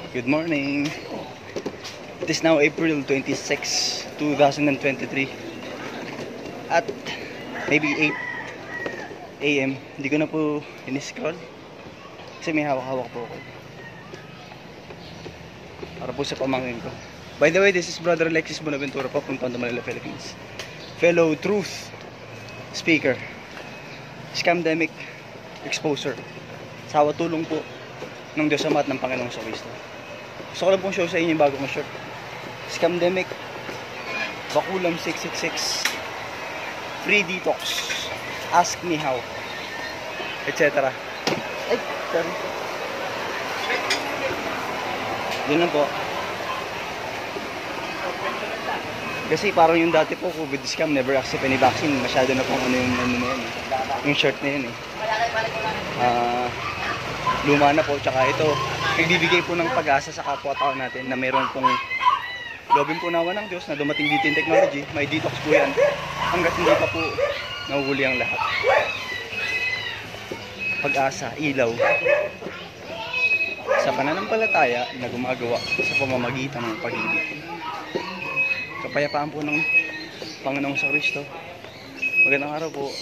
Good morning. It is now April 26, 2023 at maybe 8 AM. Hindi ko na po in-scroll kasi may hawak-hawak po ako para po sa pamangkin ko. By the way, this is Brother Alexis Bonaventura po from Tondo, Manila, Philippines. Fellow truth speaker, scamdemic exposer, sawa tulong po ng Diyos Ama at ng Panginoong Kristo. Gusto ko lang pong show sa inyo yung bago kong short. Scamdemic, Bakulam 666, Free Detox, Ask Me How, etc. Ay, sorry. Yun lang po. Kasi parang yung dati po, COVID scam, never accept any vaccine. Masyado na pong ano na yun. Yung short na yun eh. Luma na po, tsaka ito, nagbibigay po ng pag-asa sa kapwa-tao natin na mayroon pong lobin po nawa ng Diyos na dumating dito yung technology. May detox po yan hanggat hindi pa po nahuhuli ang lahat. Pag-asa, ilaw sa pananampalataya na gumagawa sa pamamagitan ng pag-ibig. Kapayapaan po ng Panginoong Kristo. Magandang araw po.